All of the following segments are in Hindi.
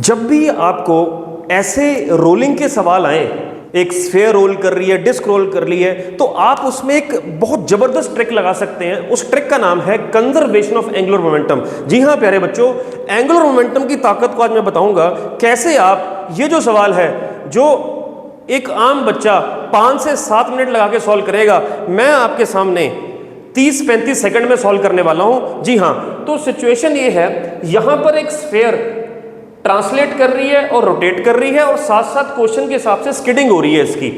जब भी आपको ऐसे रोलिंग के सवाल आए, एक स्फेयर रोल कर रही है, डिस्क रोल कर रही है, तो आप उसमें एक बहुत जबरदस्त ट्रिक लगा सकते हैं। उस ट्रिक का नाम है कंजर्वेशन ऑफ एंगुलर मोमेंटम। जी हां प्यारे बच्चों, एंगुलर मोमेंटम की ताकत को आज मैं बताऊंगा कैसे आप ये जो सवाल है जो एक आम बच्चा 5 से 7 मिनट लगा के सॉल्व करेगा, मैं आपके सामने 30-35 सेकंड में सॉल्व करने वाला हूं। जी हां, तो सिचुएशन ये है, यहां पर एक स्फेयर ट्रांसलेट कर रही है और रोटेट कर रही है और साथ साथ क्वेश्चन के हिसाब से स्किडिंग हो रही है इसकी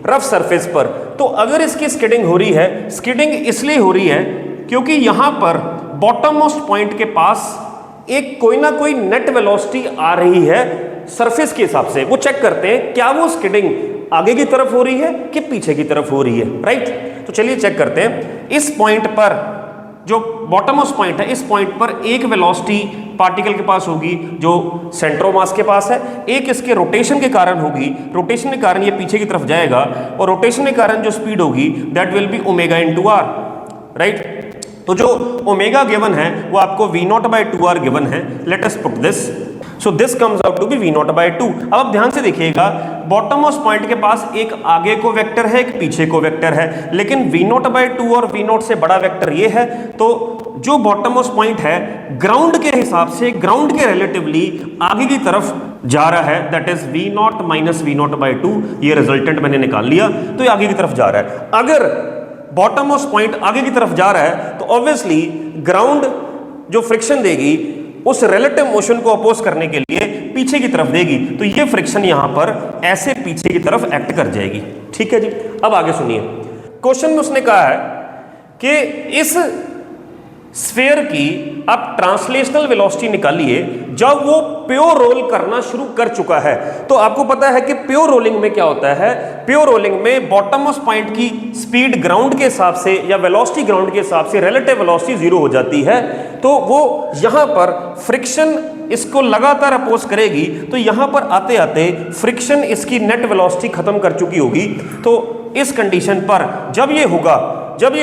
रफ सरफेस पर। तो अगर इसकी स्किडिंग हो रही है, स्किडिंग इसलिए हो रही है क्योंकि यहां पर बॉटम मोस्ट पॉइंट के पास एक कोई ना कोई नेट वेलोसिटी आ रही है सरफेस के हिसाब से। वो चेक करते हैं क्या वो स्किडिंग आगे की तरफ हो रही है कि पीछे की तरफ हो रही है, राइट। तो चलिए चेक करते हैं। इस पॉइंट पर जो बॉटम मोस्ट पॉइंट है, इस पॉइंट पर एक वेलोसिटी पार्टिकल के पास होगी जो सेंटर ऑफ मास के पास है, एक इसके रोटेशन के कारण होगी, रोटेशन के कारण ये पीछे की तरफ जाएगा और रोटेशन के कारण जो स्पीड होगी that will be omega into R, right. तो जो ओमेगा गिवन है वो आपको v0/2r गिवन है। Let us put this, so this comes out to be v0/2। अब आप ध्यान से देखिएगा, बॉटम मोस्ट पॉइंट के पास एक आगे को वेक्टर है, एक पीछे को वेक्टर है, लेकिन v0/2 और v0 से बड़ा वेक्टर ये है। तो जो बॉटम मोस्ट पॉइंट है ग्राउंड के हिसाब से, ग्राउंड के रिलेटिवली आगे की तरफ जा रहा है, that is v0 minus v0/2। ये रिजल्टेंट मैंने निकाल लिया, तो ये आगे की तरफ जा रहा है। अगर बॉटम मोस्ट पॉइंट आगे की तरफ जा रहा है तो ऑब्वियसली ग्राउंड जो फ्रिक्शन देगी उस रिलेटिव मोशन को अपोज करने के लिए पीछे की तरफ देगी, तो ये फ्रिक्शन यहां पर ऐसे पीछे की तरफ एक्ट कर जाएगी। ठीक है जी। अब आगे सुनिए, क्वेश्चन में उसने कहा है कि इस स्फेयर की आप ट्रांसलेशनल वेलोसिटी निकालिए जब वो प्योर रोल करना शुरू कर चुका है। तो आपको पता है कि प्योर रोलिंग में क्या होता है, प्योर रोलिंग में बॉटम मोस्ट पॉइंट की स्पीड ग्राउंड के हिसाब से या वेलोसिटी ग्राउंड के हिसाब से रिलेटिव वेलोसिटी 0 हो जाती है। तो वो यहां पर फ्रिक्शन इसको लगातार अपोज करेगी, तो यहां पर आते आते फ्रिक्शन इसकी नेट वेलोसिटी खत्म कर चुकी होगी। तो इस कंडीशन पर जब ये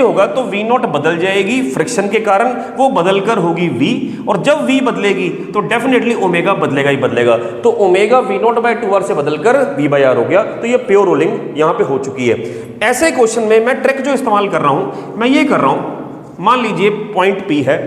होगा तो v0 बदल जाएगी फ्रिक्शन के कारण, वो बदलकर होगी v, और जब v बदलेगी तो डेफिनेटली ओमेगा बदलेगा ही बदलेगा। तो ओमेगा v0/2r से बदलकर v/r हो गया। तो ये प्योर रोलिंग यहां पे हो चुकी है। ऐसे क्वेश्चन में मैं ट्रिक जो इस्तेमाल कर रहा हूं, मैं ये कर रहा हूं, मान लीजिए पॉइंट P है,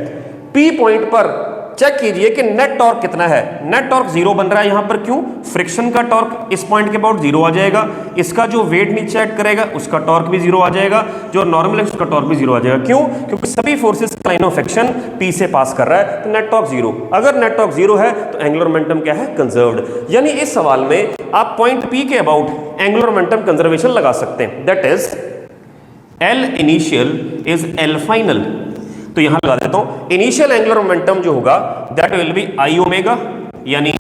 P पॉइंट पर चेक कीजिए कि नेट टॉर्क कितना है। नेट टॉर्क 0 बन रहा है यहां पर, क्यों? फ्रिक्शन का टॉर्क इस पॉइंट के अबाउट 0 आ जाएगा, इसका जो वेट नीचे एक्ट करेगा उसका टॉर्क भी 0 आ जाएगा, जो नॉर्मल है उसका टॉर्क भी 0 आ जाएगा। क्यों? क्योंकि सभी फोर्सेस का लाइन ऑफ एक्शन P से पास कर रहा है, तो नेट टॉर्क 0। अगर नेट टॉर्क 0 है तो एंगुलर मोमेंटम क्या है? कंजर्व्ड। यानी इस सवाल में आप पॉइंट P के अबाउट एंगुलर मोमेंटम कंजर्वेशन लगा सकते हैं। That is L initial is L final. तो यहां लगा देता हूं, इनिशियल एंगुलर मोमेंटम जो होगा that will B I omega, यानी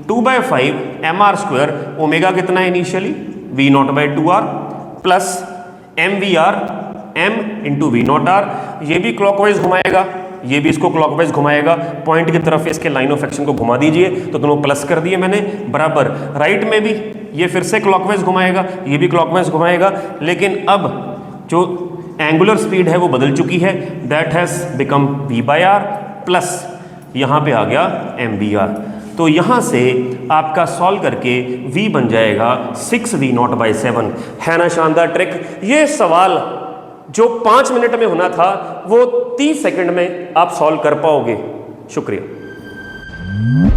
2/5 mr²। ओमेगा कितना है initially? v0/2r plus mvr, m into v0r। ये भी क्लॉकवाइज घुमाएगा, ये भी इसको क्लॉकवाइज घुमाएगा, पॉइंट की तरफ इसके लाइन ऑफ एक्शन को घुमा दीजिए, तो दोनों प्लस कर दिए मैंने बराबर। राइट में भी ये फिर से क्लॉकवाइज घुमाएगा, ये भी क्लॉकवाइज घुमाएगा, लेकिन अब जो एंगुलर स्पीड है वो बदल चुकी है, that has become v/r plus यहां पे आ गया mvr। तो यहां से आपका सॉल्व करके v बन जाएगा 6v0/7। है ना शानदार ट्रिक? ये सवाल जो 5 मिनट में होना था वो 30 सेकंड में आप सॉल्व कर पाओगे। शुक्रिया।